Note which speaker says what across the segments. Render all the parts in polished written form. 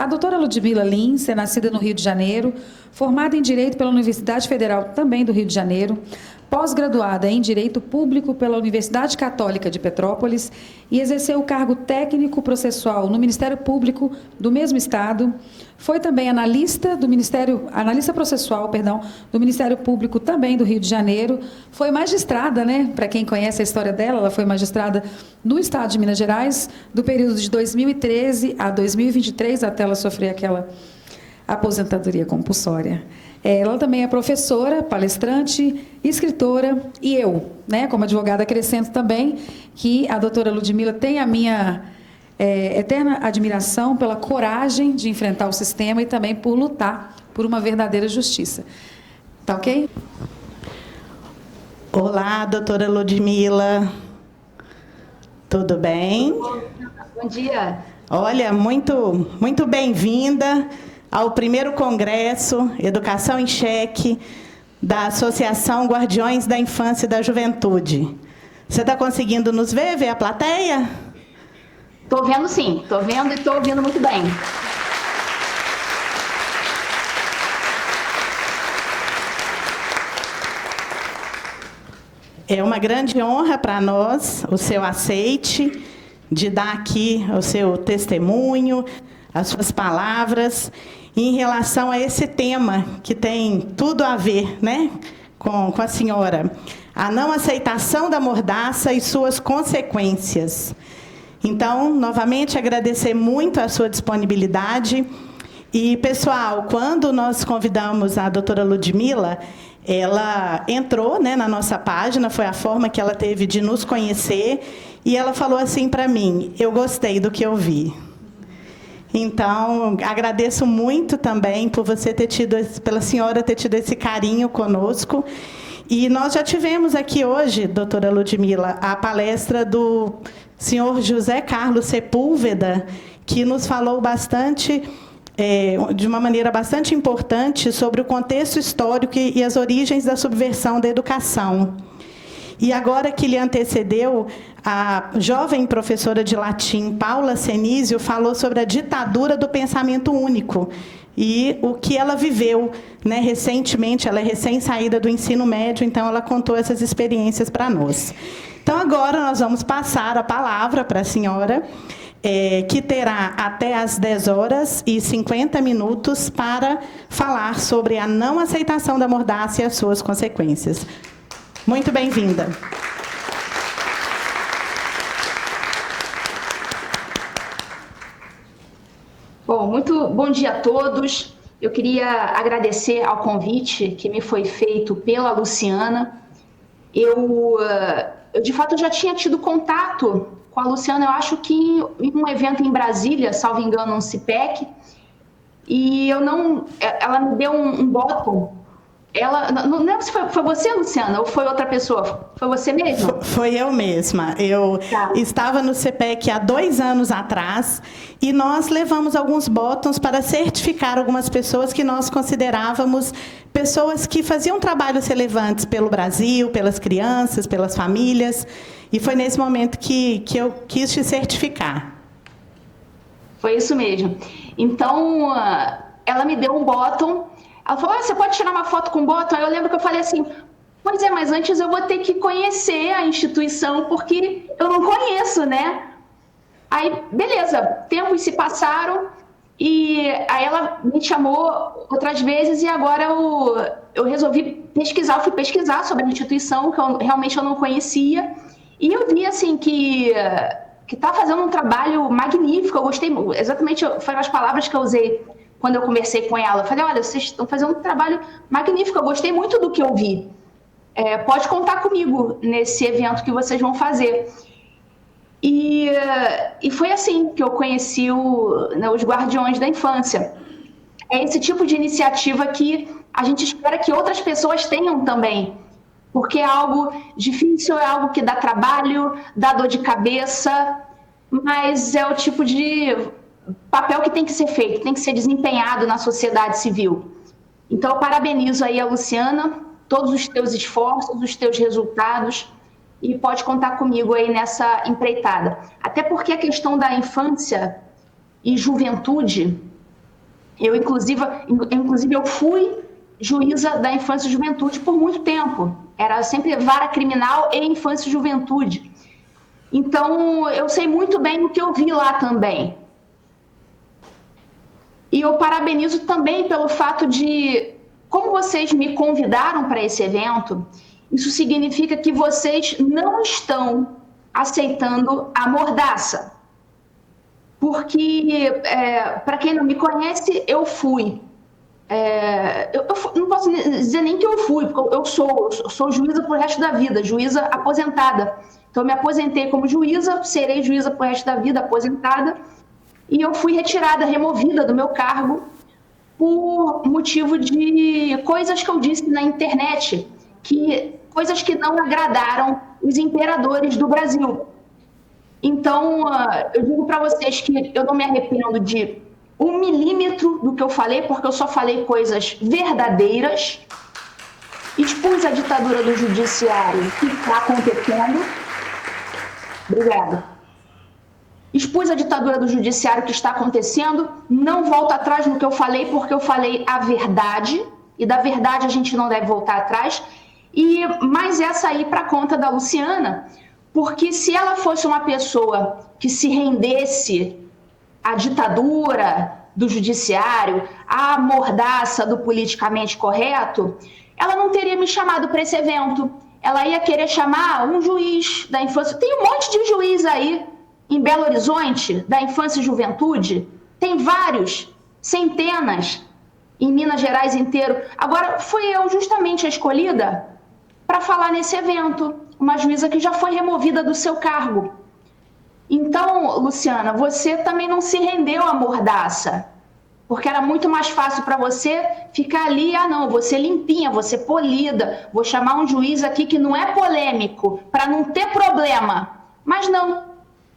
Speaker 1: A doutora Ludmila Lins é nascida no Rio de Janeiro, formada em Direito pela Universidade Federal também do Rio de Janeiro, pós-graduada em Direito Público pela Universidade Católica de Petrópolis e exerceu o cargo técnico processual no Ministério Público do mesmo estado. Foi também analista processual, do Ministério Público também do Rio de Janeiro. Foi magistrada, né? Para quem conhece a história dela, ela foi magistrada no estado de Minas Gerais, do período de 2013 a 2023, até ela sofrer aquela aposentadoria compulsória. Ela também é professora, palestrante, escritora, e eu, né, como advogada, acrescento também que a doutora Ludmila tem a minha eterna admiração pela coragem de enfrentar o sistema e também por lutar por uma verdadeira justiça. Tá ok?
Speaker 2: Olá, doutora Ludmila. Tudo bem?
Speaker 3: Bom dia.
Speaker 2: Olha, muito bem-vinda ao primeiro Congresso Educação em Cheque da Associação Guardiões da Infância e da Juventude. Você está conseguindo nos ver a plateia?
Speaker 3: Estou vendo sim, estou vendo e estou ouvindo muito bem.
Speaker 2: É uma grande honra para nós o seu aceite de dar aqui o seu testemunho, as suas palavras em relação a esse tema que tem tudo a ver, né, com a senhora, a não aceitação da mordaça e suas consequências. Então, novamente, agradecer muito a sua disponibilidade. E, pessoal, quando nós convidamos a doutora Ludmila, ela entrou, né, na nossa página, foi a forma que ela teve de nos conhecer, e ela falou assim para mim: eu gostei do que eu vi. Então, agradeço muito também por você pela senhora ter tido esse carinho conosco. E nós já tivemos aqui hoje, doutora Ludmila, a palestra do senhor José Carlos Sepúlveda, que nos falou bastante, de uma maneira bastante importante, sobre o contexto histórico e as origens da subversão da educação. E agora que lhe antecedeu, a jovem professora de latim, Paula Senísio, falou sobre a ditadura do pensamento único e o que ela viveu, né, recentemente. Ela é recém-saída do ensino médio, então ela contou essas experiências para nós. Então, agora nós vamos passar a palavra para a senhora, que terá até às 10h50 para falar sobre a não aceitação da mordaça e as suas consequências. Muito bem-vinda.
Speaker 3: Bom, muito bom dia a todos. Eu queria agradecer ao convite que me foi feito pela Luciana. Eu de fato, já tinha tido contato com a Luciana, eu acho que em um evento em Brasília, salvo engano, um CIPEC, e ela me deu um bottom. Não lembro se foi você, Luciana, ou foi outra pessoa? Foi você mesma?
Speaker 2: Foi eu mesma. Eu estava no CPEC há 2 anos atrás e nós levamos alguns botões para certificar algumas pessoas que nós considerávamos pessoas que faziam trabalhos relevantes pelo Brasil, pelas crianças, pelas famílias. E foi nesse momento que eu quis te certificar.
Speaker 3: Foi isso mesmo. Então, ela me deu um bottom. Ela falou: você pode tirar uma foto com o bottom? Aí eu lembro que eu falei assim: pois é, mas antes eu vou ter que conhecer a instituição, porque eu não conheço, né? Aí, beleza, tempos se passaram, e aí ela me chamou outras vezes, e agora eu resolvi pesquisar, eu fui pesquisar sobre a instituição, que realmente eu não conhecia, e eu vi, assim, que está fazendo um trabalho magnífico. Eu gostei, exatamente, foram as palavras que eu usei quando eu conversei com ela. Eu falei: olha, vocês estão fazendo um trabalho magnífico, eu gostei muito do que eu vi. Pode contar comigo nesse evento que vocês vão fazer. E foi assim que eu conheci os Guardiões da Infância. É esse tipo de iniciativa que a gente espera que outras pessoas tenham também, porque é algo difícil, é algo que dá trabalho, dá dor de cabeça, mas é o tipo de papel que tem que ser feito, tem que ser desempenhado na sociedade civil. Então, eu parabenizo aí a Luciana, todos os teus esforços, os teus resultados, e pode contar comigo aí nessa empreitada. Até porque a questão da infância e juventude Inclusive, eu fui juíza da infância e juventude por muito tempo. Era sempre vara criminal e infância e juventude. Então, eu sei muito bem o que eu vi lá também. E eu parabenizo também pelo fato de, como vocês me convidaram para esse evento, isso significa que vocês não estão aceitando a mordaça. Porque, para quem não me conhece, eu fui. Eu não posso dizer nem que eu fui, porque eu sou juíza pro resto da vida, juíza aposentada. Então, eu me aposentei como juíza, serei juíza pro resto da vida, aposentada, e eu fui retirada, removida do meu cargo por motivo de coisas que eu disse na internet, coisas que não agradaram os imperadores do Brasil. Então, eu digo para vocês que eu não me arrependo de 1 milímetro do que eu falei, porque eu só falei coisas verdadeiras. Expus a ditadura do judiciário que está acontecendo. Obrigada. Expus a ditadura do judiciário que está acontecendo. Não volto atrás no que eu falei, porque eu falei a verdade. E da verdade a gente não deve voltar atrás. Mas essa aí para conta da Luciana, porque se ela fosse uma pessoa que se rendesse à ditadura do judiciário, à mordaça do politicamente correto, ela não teria me chamado para esse evento. Ela ia querer chamar um juiz da infância. Tem um monte de juiz aí em Belo Horizonte, da infância e juventude. Tem vários, centenas, em Minas Gerais inteiro. Agora, fui eu justamente a escolhida para falar nesse evento. Uma juíza que já foi removida do seu cargo. Então, Luciana, você também não se rendeu à mordaça, porque era muito mais fácil para você ficar ali, não, você limpinha, você polida, vou chamar um juiz aqui que não é polêmico, para não ter problema. Mas não,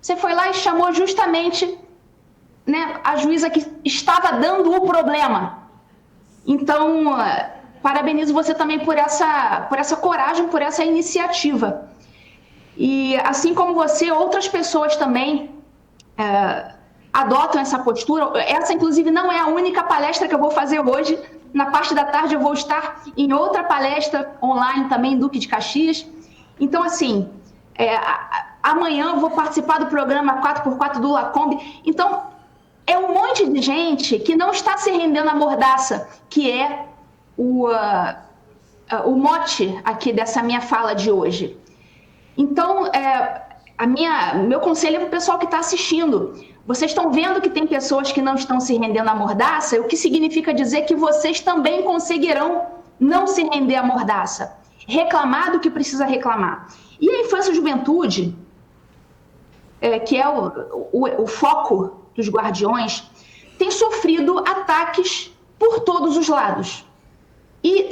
Speaker 3: você foi lá e chamou justamente, né, a juíza que estava dando o problema. Então, parabenizo você também por essa coragem, por essa iniciativa. E assim como você, outras pessoas também adotam essa postura. Essa, inclusive, não é a única palestra que eu vou fazer hoje. Na parte da tarde eu vou estar em outra palestra online também em Duque de Caxias. Então, assim, amanhã eu vou participar do programa 4x4 do Lacombe. Então, é um monte de gente que não está se rendendo à mordaça, que é o mote aqui dessa minha fala de hoje. Então, meu conselho é para o pessoal que está assistindo. Vocês estão vendo que tem pessoas que não estão se rendendo à mordaça, o que significa dizer que vocês também conseguirão não se render à mordaça. Reclamar do que precisa reclamar. E a infância e juventude, que é o foco dos guardiões, tem sofrido ataques por todos os lados. E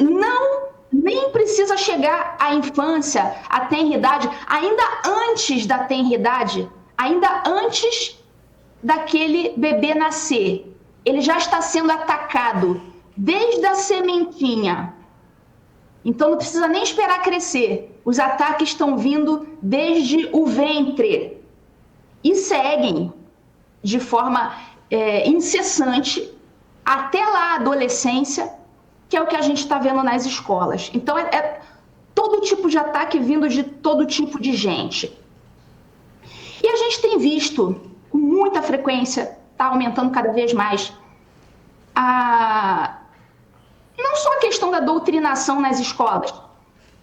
Speaker 3: nem precisa chegar à infância, à tenridade, ainda antes da tenridade, ainda antes daquele bebê nascer. Ele já está sendo atacado desde a sementinha. Então não precisa nem esperar crescer. Os ataques estão vindo desde o ventre e seguem de forma incessante até lá a adolescência, que é o que a gente está vendo nas escolas. Então, é todo tipo de ataque vindo de todo tipo de gente. E a gente tem visto, com muita frequência, está aumentando cada vez mais, não só a questão da doutrinação nas escolas,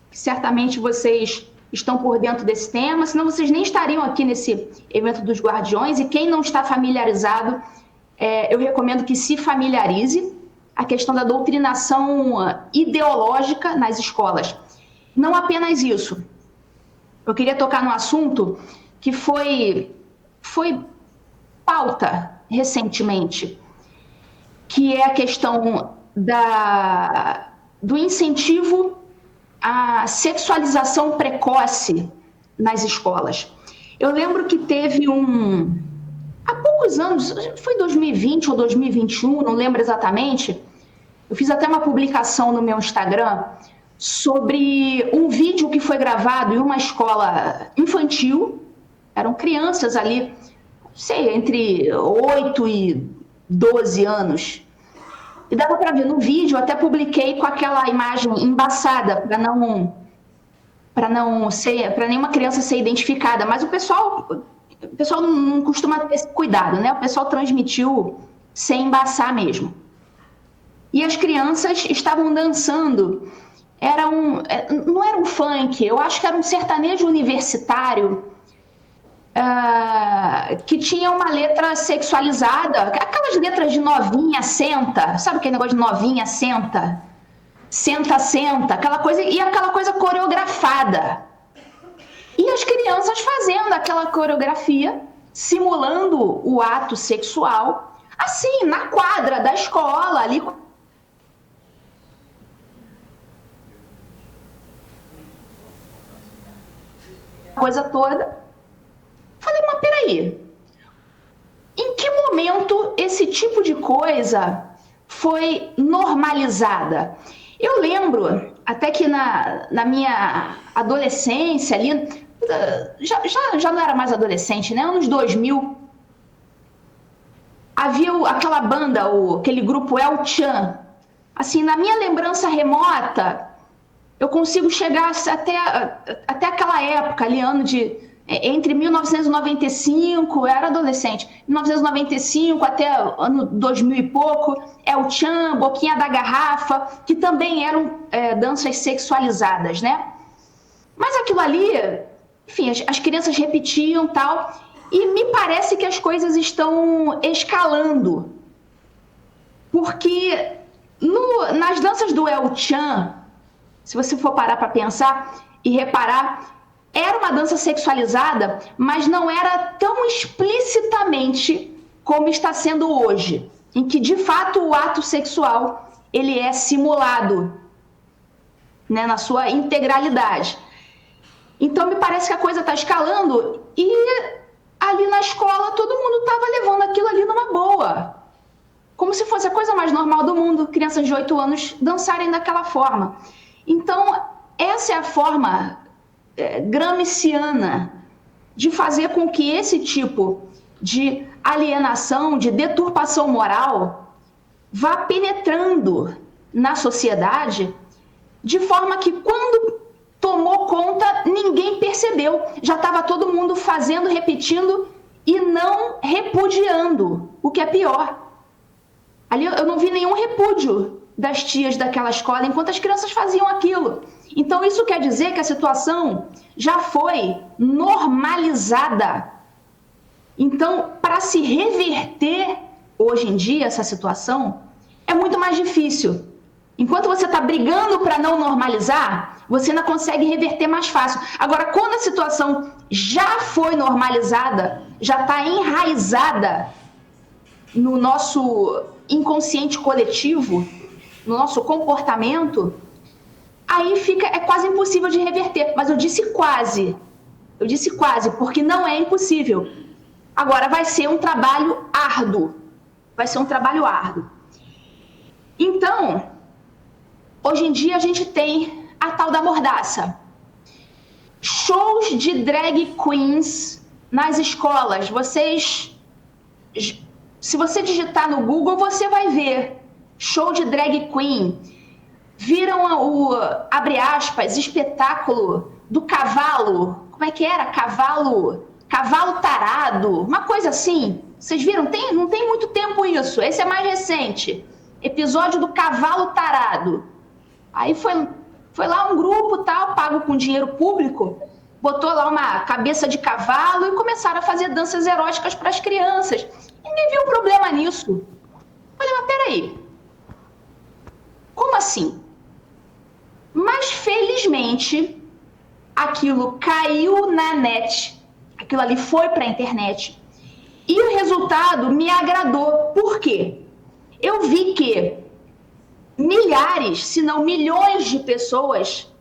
Speaker 3: que certamente vocês estão por dentro desse tema, senão vocês nem estariam aqui nesse evento dos Guardiões, e quem não está familiarizado, eu recomendo que se familiarize. A questão da doutrinação ideológica nas escolas. Não apenas isso. Eu queria tocar no assunto que foi pauta recentemente, que é a questão do incentivo à sexualização precoce nas escolas. Eu lembro que teve há poucos anos, foi 2020 ou 2021, não lembro exatamente, eu fiz até uma publicação no meu Instagram sobre um vídeo que foi gravado em uma escola infantil. Eram crianças ali, sei, entre 8 e 12 anos. E dava para ver no vídeo, eu até publiquei com aquela imagem embaçada, para nenhuma criança ser identificada, mas o pessoal não costuma ter esse cuidado, né? O pessoal transmitiu sem embaçar mesmo. E as crianças estavam dançando, não era um funk, eu acho que era um sertanejo universitário, que tinha uma letra sexualizada, aquelas letras de novinha, senta, sabe aquele negócio de novinha, senta, aquela coisa coreografada. E as crianças fazendo aquela coreografia, simulando o ato sexual, assim, na quadra da escola, ali. Coisa toda. Falei, mas peraí, em que momento esse tipo de coisa foi normalizada? Eu lembro até que na minha adolescência, ali, já não era mais adolescente, né? Anos 2000, havia aquela banda, aquele grupo El Chan. Assim, na minha lembrança remota, eu consigo chegar até aquela época, ali, entre 1995, eu era adolescente, 1995 até ano 2000 e pouco, El Chan, Boquinha da Garrafa, que também eram danças sexualizadas, né? Mas aquilo ali, enfim, as crianças repetiam tal, e me parece que as coisas estão escalando, porque nas danças do El Chan, se você for parar para pensar e reparar, era uma dança sexualizada, mas não era tão explicitamente como está sendo hoje, em que, de fato, o ato sexual ele é simulado, né, na sua integralidade. Então, me parece que a coisa está escalando e ali na escola todo mundo estava levando aquilo ali numa boa, como se fosse a coisa mais normal do mundo, crianças de 8 anos dançarem daquela forma. Então, essa é a forma gramsciana de fazer com que esse tipo de alienação, de deturpação moral, vá penetrando na sociedade, de forma que quando tomou conta, ninguém percebeu. Já estava todo mundo fazendo, repetindo e não repudiando, o que é pior. Ali eu não vi nenhum repúdio das tias daquela escola enquanto as crianças faziam aquilo. Então, isso quer dizer que a situação já foi normalizada. Então, para se reverter hoje em dia essa situação, é muito mais difícil. Enquanto você está brigando para não normalizar, você ainda consegue reverter mais fácil. Agora, quando a situação já foi normalizada, já está enraizada no nosso inconsciente coletivo, no nosso comportamento, aí é quase impossível de reverter. Mas eu disse quase, porque não é impossível. Agora vai ser um trabalho árduo, Então, hoje em dia a gente tem a tal da mordaça. Shows de drag queens nas escolas. Se você digitar no Google, você vai ver show de drag queen. Viram abre aspas, espetáculo do cavalo. Como é que era? Cavalo tarado. Uma coisa assim. Vocês viram? Não tem muito tempo isso. Esse é mais recente. Episódio do cavalo tarado. Aí foi lá um grupo tal, pago com dinheiro público, botou lá uma cabeça de cavalo e começaram a fazer danças eróticas para as crianças. Ninguém viu problema nisso. Falei, mas peraí. Como assim? Mas, felizmente, aquilo caiu na net. Aquilo ali foi para a internet. E o resultado me agradou. Por quê? Eu vi que milhares, se não milhões de pessoas,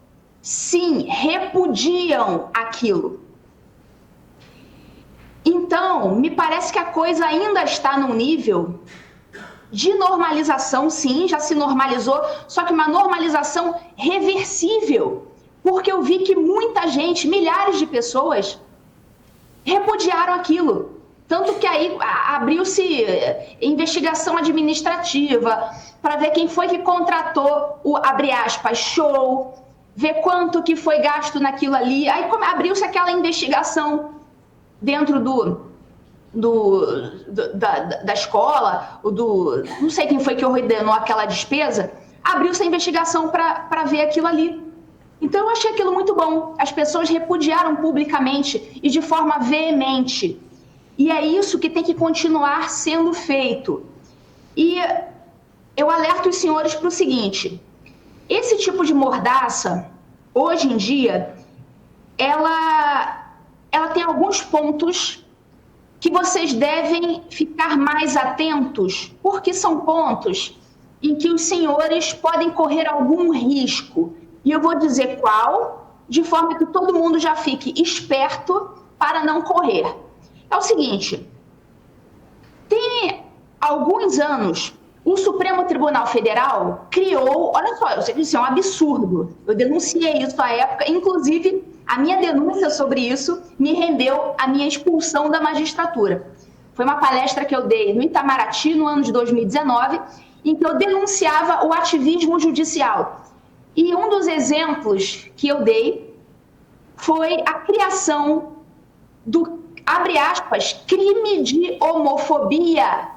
Speaker 3: sim, repudiam aquilo. Então, me parece que a coisa ainda está num nível de normalização, sim, já se normalizou, só que uma normalização reversível, porque eu vi que muita gente, milhares de pessoas, repudiaram aquilo. Tanto que aí abriu-se investigação administrativa para ver quem foi que contratou o, abre aspas, show, ver quanto que foi gasto naquilo ali. Aí abriu-se aquela investigação dentro da escola, não sei quem foi que ordenou aquela despesa, abriu-se a investigação para ver aquilo ali. Então eu achei aquilo muito bom. As pessoas repudiaram publicamente e de forma veemente. E é isso que tem que continuar sendo feito. E eu alerto os senhores para o seguinte: esse tipo de mordaça, hoje em dia, ela tem alguns pontos que vocês devem ficar mais atentos, porque são pontos em que os senhores podem correr algum risco. E eu vou dizer qual, de forma que todo mundo já fique esperto para não correr. É o seguinte: tem alguns anos, o Supremo Tribunal Federal criou, olha só, eu sei que isso é um absurdo, eu denunciei isso à época, inclusive a minha denúncia sobre isso me rendeu a minha expulsão da magistratura. Foi uma palestra que eu dei no Itamaraty, no ano de 2019, em que eu denunciava o ativismo judicial. E um dos exemplos que eu dei foi a criação do, abre aspas, crime de homofobia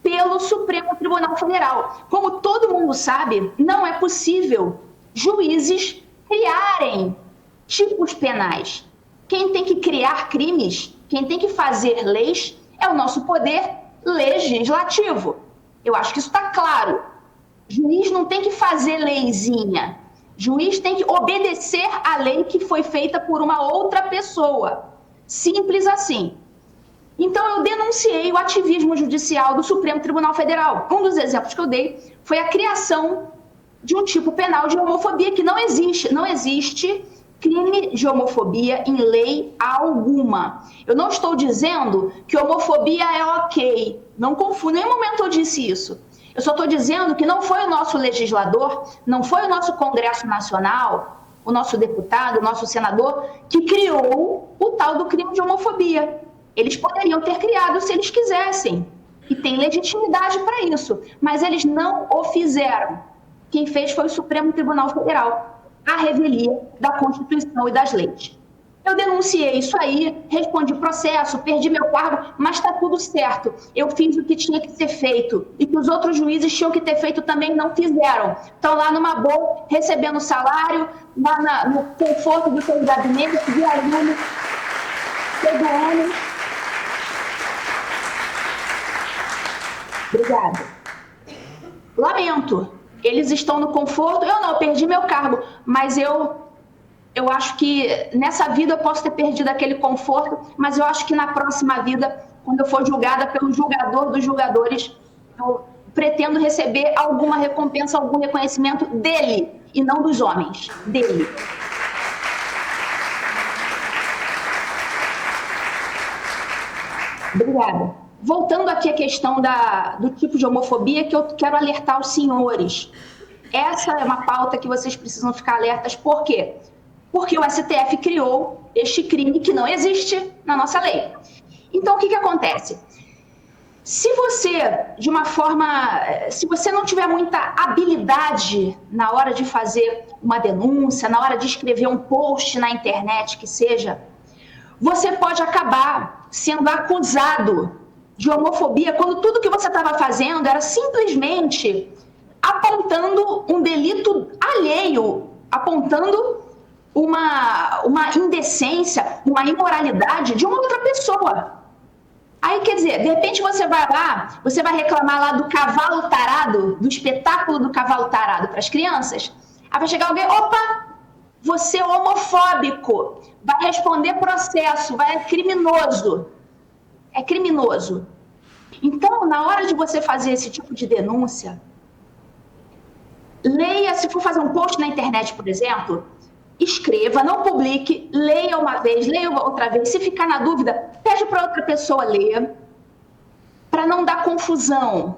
Speaker 3: pelo Supremo Tribunal Federal. Como todo mundo sabe, não é possível juízes criarem tipos penais. Quem tem que criar crimes, quem tem que fazer leis, é o nosso poder legislativo. Eu acho que isso está claro. Juiz não tem que fazer leizinha. Juiz tem que obedecer à lei que foi feita por uma outra pessoa. Simples assim. Então, eu denunciei o ativismo judicial do Supremo Tribunal Federal. Um dos exemplos que eu dei foi a criação de um tipo penal de homofobia que não existe. Não existe crime de homofobia em lei alguma. Eu não estou dizendo que homofobia é ok. Não confunda, em nenhum momento eu disse isso. Eu só estou dizendo que não foi o nosso legislador, não foi o nosso Congresso Nacional, o nosso deputado, o nosso senador, que criou o tal do crime de homofobia. Eles poderiam ter criado se eles quisessem, e tem legitimidade para isso, mas eles não o fizeram. Quem fez foi o Supremo Tribunal Federal, à revelia da Constituição e das leis. Eu denunciei isso aí, respondi processo, perdi meu cargo, mas está tudo certo. Eu fiz o que tinha que ser feito e que os outros juízes tinham que ter feito também, não fizeram. Estão lá numa boa, recebendo salário, lá no conforto do seu gabinete, viajando todo ano. Obrigada. Lamento. Eles estão no conforto. Eu não, perdi meu cargo, mas eu acho que nessa vida eu posso ter perdido aquele conforto, mas eu acho que na próxima vida, quando eu for julgada pelo julgador dos julgadores, eu pretendo receber alguma recompensa, algum reconhecimento dele, e não dos homens, dele. Obrigada. Voltando aqui à questão do tipo de homofobia, que eu quero alertar os senhores. Essa é uma pauta que vocês precisam ficar alertas. Por quê? Porque o STF criou este crime que não existe na nossa lei. Então, o que acontece? Se você, se você não tiver muita habilidade na hora de fazer uma denúncia, na hora de escrever um post na internet, que seja, você pode acabar sendo acusado de homofobia quando tudo que você estava fazendo era simplesmente apontando um delito alheio, apontando uma indecência, uma imoralidade de uma outra pessoa. Aí, quer dizer, de repente você vai lá, você vai reclamar lá do cavalo tarado, do espetáculo do cavalo tarado para as crianças, aí vai chegar alguém, opa, você é homofóbico, vai responder processo, é criminoso. É criminoso. Então, na hora de você fazer esse tipo de denúncia, leia, se for fazer um post na internet, por exemplo, escreva, não publique, leia uma vez, leia outra vez. Se ficar na dúvida, pede para outra pessoa ler, para não dar confusão.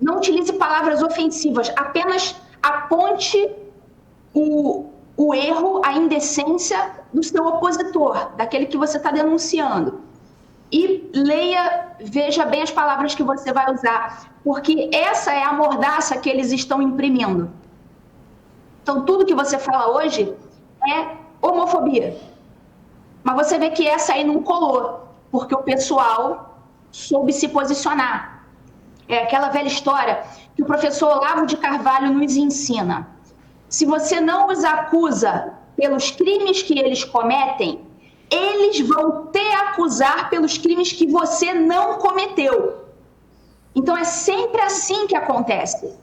Speaker 3: Não utilize palavras ofensivas, apenas aponte o erro, a indecência do seu opositor, daquele que você está denunciando. e leia, veja bem as palavras que você vai usar, porque essa é a mordaça que eles estão imprimindo. Então, tudo que você fala hoje é homofobia. Mas você vê que essa aí não colou, porque o pessoal soube se posicionar. É aquela velha história que o professor Olavo de Carvalho nos ensina. Se você não os acusa pelos crimes que eles cometem, eles vão te acusar pelos crimes que você não cometeu. Então, é sempre assim que acontece.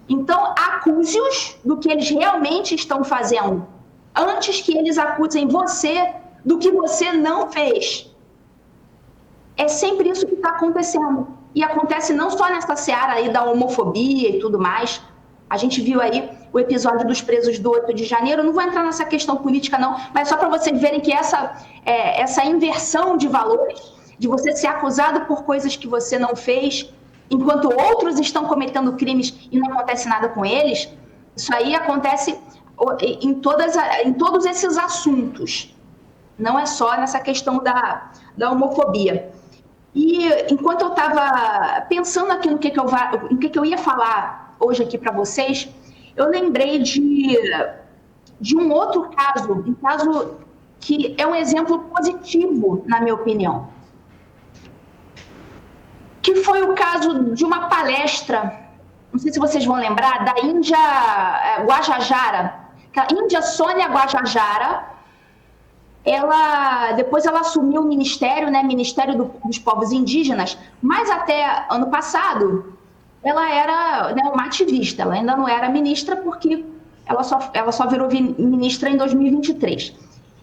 Speaker 3: Então, acuse-os do que eles realmente estão fazendo, antes que eles acusem você do que você não fez. É sempre isso que está acontecendo. E acontece não só nessa seara aí da homofobia e tudo mais. A gente viu aí o episódio dos presos do 8 de janeiro. Eu não vou entrar nessa questão política, não, mas só para vocês verem que essa inversão de valores, de você ser acusado por coisas que você não fez, enquanto outros estão cometendo crimes e não acontece nada com eles, isso aí acontece em todos esses assuntos. Não é só nessa questão da homofobia. E enquanto eu estava pensando aqui no que eu ia falar hoje aqui para vocês, eu lembrei de um outro caso, um caso que é um exemplo positivo, na minha opinião, que foi o caso de uma palestra, não sei se vocês vão lembrar, da Índia Guajajara. A Índia Sônia Guajajara, depois ela assumiu o ministério, né, Ministério dos Povos Indígenas, mas até ano passado ela era, né, uma ativista, ela ainda não era ministra porque ela só virou ministra em 2023.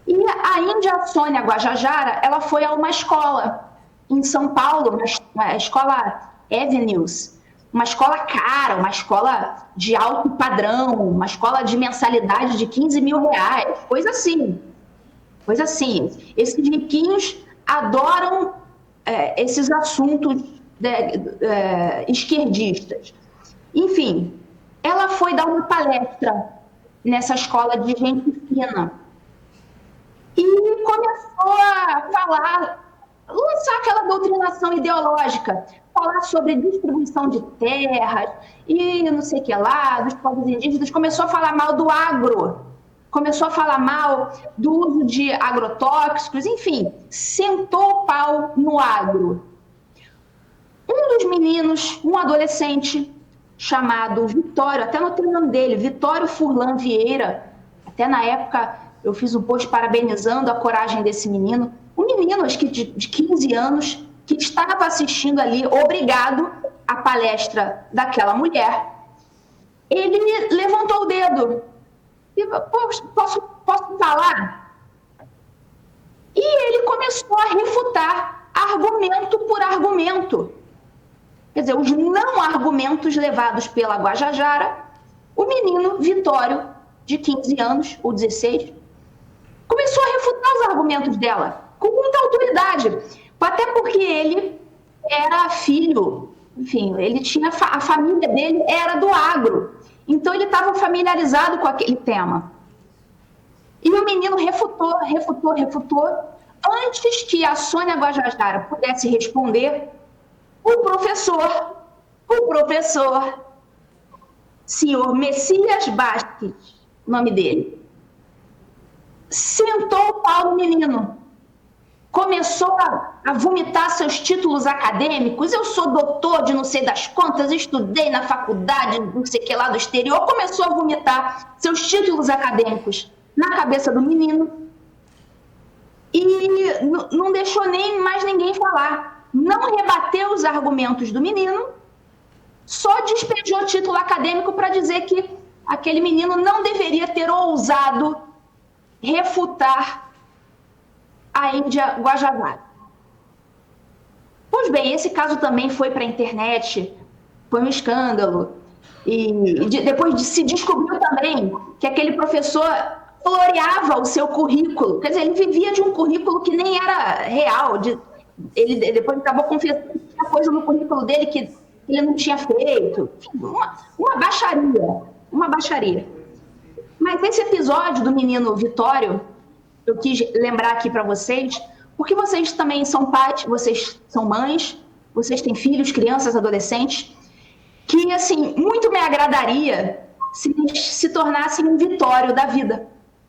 Speaker 3: E a Índia Sônia Guajajara, ela foi a uma escola em São Paulo, uma escola Avenues, uma escola cara, uma escola de alto padrão, uma escola de mensalidade de 15 mil reais, coisa assim. Coisa assim. Esses riquinhos adoram esses assuntos esquerdistas. Enfim, ela foi dar uma palestra nessa escola de gente fina e começou a lançar aquela doutrinação ideológica, falar sobre distribuição de terras e não sei o que lá, dos povos indígenas, começou a falar mal do agro, começou a falar mal do uso de agrotóxicos, enfim, sentou o pau no agro. Um dos meninos, um adolescente chamado Vitório, até notei o nome dele, Vitório Furlan Vieira, até na época eu fiz um post parabenizando a coragem desse menino, um menino, acho que de 15 anos, que estava assistindo ali, obrigado, à palestra daquela mulher. Ele levantou o dedo. E, posso falar? E ele começou a refutar argumento por argumento. Quer dizer, os não argumentos levados pela Guajajara, o menino Vitório, de 15 anos, ou 16, começou a refutar os argumentos dela, com muita autoridade, até porque ele era filho, enfim, ele tinha a família dele era do agro, então ele estava familiarizado com aquele tema. E o menino refutou. Antes que a Sônia Guajajara pudesse responder, o professor, senhor Messias Bastos, o nome dele, sentou o pau no menino, começou a vomitar seus títulos acadêmicos. Eu sou doutor de não sei das quantas, estudei na faculdade, não sei o que lá do exterior. Começou a vomitar seus títulos acadêmicos na cabeça do menino e não deixou nem mais ninguém falar. Não rebateu os argumentos do menino, só despejou o título acadêmico para dizer que aquele menino não deveria ter ousado refutar a Índia Guajajara. Pois bem, esse caso também foi para a internet, foi um escândalo. E depois se descobriu também que aquele professor floreava o seu currículo. Quer dizer, ele vivia de um currículo que nem era real. Ele depois acabou confessando que tinha coisa no currículo dele que ele não tinha feito. Uma baixaria. Mas esse episódio do menino Vitório, eu quis lembrar aqui para vocês, porque vocês também são pais, vocês são mães, vocês têm filhos, crianças, adolescentes, que, assim, muito me agradaria se eles se tornassem um Vitório da vida.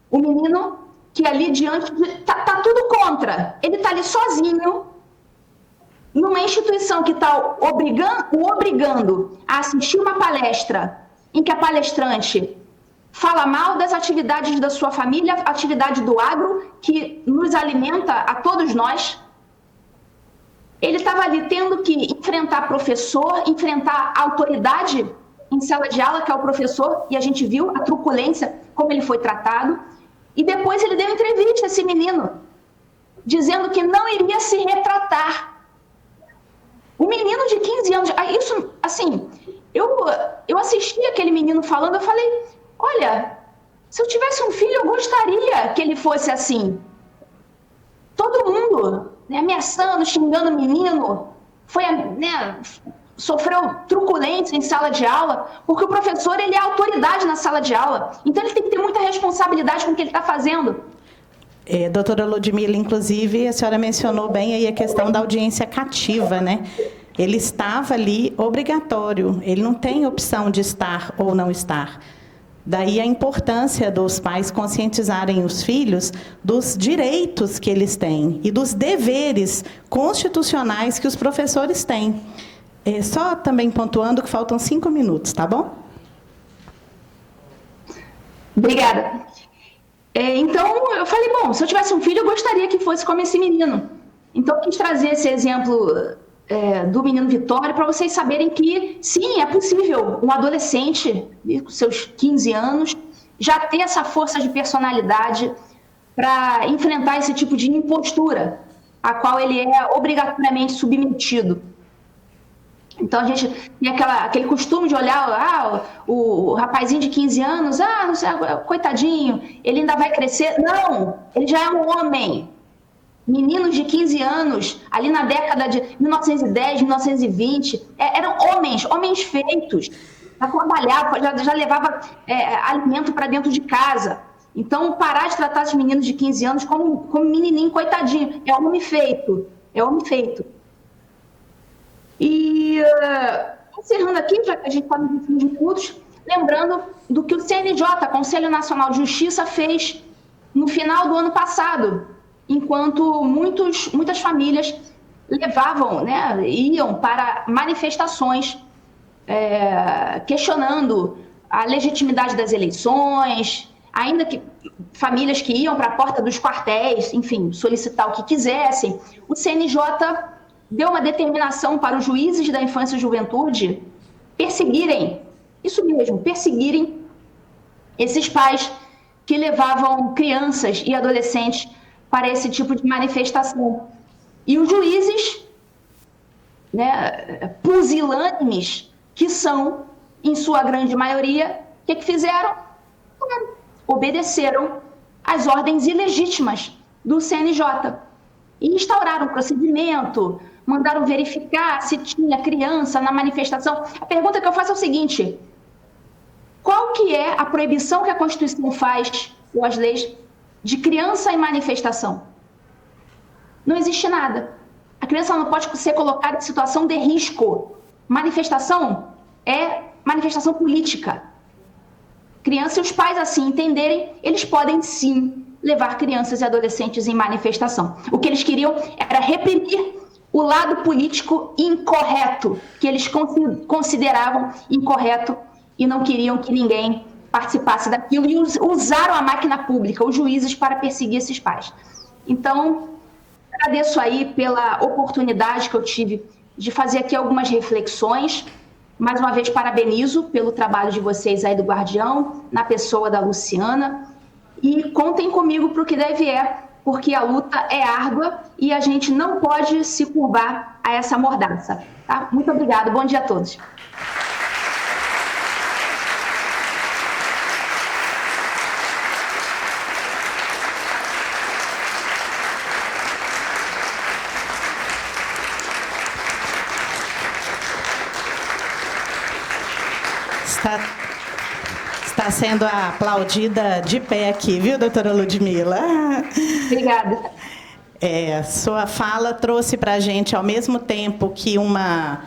Speaker 3: O menino que ali diante tá tudo contra, ele tá ali sozinho, numa instituição que está obrigando a assistir uma palestra em que a palestrante fala mal das atividades da sua família, atividade do agro, que nos alimenta a todos nós. Ele estava ali tendo que enfrentar professor, enfrentar a autoridade em sala de aula, que é o professor, e a gente viu a truculência, como ele foi tratado. E depois ele deu entrevista a esse menino, dizendo que não iria se retratar. Um menino de 15 anos, isso, assim, eu assisti aquele menino falando, eu falei, olha, se eu tivesse um filho, eu gostaria que ele fosse assim. Todo mundo, né, ameaçando, xingando o menino, sofreu truculência em sala de aula, porque o professor, ele é autoridade na sala de aula, então ele tem que ter muita responsabilidade com o que ele está fazendo.
Speaker 2: Doutora Ludmila, inclusive, a senhora mencionou bem aí a questão da audiência cativa, né? Ele estava ali obrigatório, ele não tem opção de estar ou não estar. Daí a importância dos pais conscientizarem os filhos dos direitos que eles têm e dos deveres constitucionais que os professores têm. Só também pontuando que faltam 5 minutos, tá bom?
Speaker 3: Obrigada. Então, eu falei, bom, se eu tivesse um filho, eu gostaria que fosse como esse menino. Então, eu quis trazer esse exemplo do menino Vitório para vocês saberem que, sim, é possível um adolescente, com seus 15 anos, já ter essa força de personalidade para enfrentar esse tipo de impostura, a qual ele é obrigatoriamente submetido. Então, a gente tem aquele costume de olhar, o rapazinho de 15 anos, não sei, coitadinho, ele ainda vai crescer. Não, ele já é um homem. Meninos de 15 anos, ali na década de 1910, 1920, eram homens feitos, já trabalhavam, já levava alimento para dentro de casa. Então, parar de tratar esses meninos de 15 anos como menininho, coitadinho, é homem feito, E, encerrando aqui, já que a gente está nos últimos minutos, lembrando do que o CNJ, Conselho Nacional de Justiça, fez no final do ano passado, enquanto muitas famílias iam para manifestações questionando a legitimidade das eleições, ainda que famílias que iam para a porta dos quartéis, enfim, solicitar o que quisessem. O CNJ deu uma determinação para os juízes da infância e juventude perseguirem esses pais que levavam crianças e adolescentes para esse tipo de manifestação. E os juízes, pusilânimes, que são, em sua grande maioria, o que fizeram? Obedeceram às ordens ilegítimas do CNJ. E instauraram um procedimento, mandaram verificar se tinha criança na manifestação. A pergunta que eu faço é o seguinte: qual que é a proibição que a Constituição faz, ou as leis, de criança em manifestação? Não existe nada. A criança não pode ser colocada em situação de risco. Manifestação é manifestação política. Criança e os pais assim entenderem, eles podem sim levar crianças e adolescentes em manifestação. O que eles queriam era reprimir o lado político incorreto, que eles consideravam incorreto e não queriam que ninguém participasse daquilo, e usaram a máquina pública, os juízes, para perseguir esses pais. Então, agradeço aí pela oportunidade que eu tive de fazer aqui algumas reflexões. Mais uma vez, parabenizo pelo trabalho de vocês aí do Guardião, na pessoa da Luciana, e contem comigo para o que der e vier, porque a luta é árdua e a gente não pode se curvar a essa mordaça. Tá? Muito obrigada, bom dia a todos.
Speaker 2: Está sendo aplaudida de pé aqui, viu, doutora Ludmila?
Speaker 3: Obrigada.
Speaker 2: Sua fala trouxe para a gente, ao mesmo tempo que uma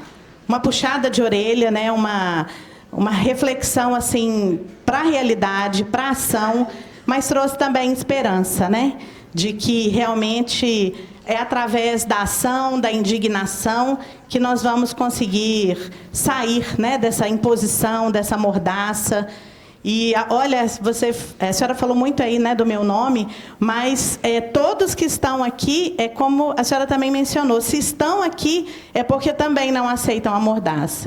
Speaker 2: puxada de orelha, né? Uma reflexão assim, para a realidade, para a ação, mas trouxe também esperança, né? De que realmente é através da ação, da indignação, que nós vamos conseguir sair, né, dessa imposição, dessa mordaça. E, olha, a senhora falou muito aí, né, do meu nome, mas todos que estão aqui, como a senhora também mencionou, se estão aqui é porque também não aceitam a mordaça.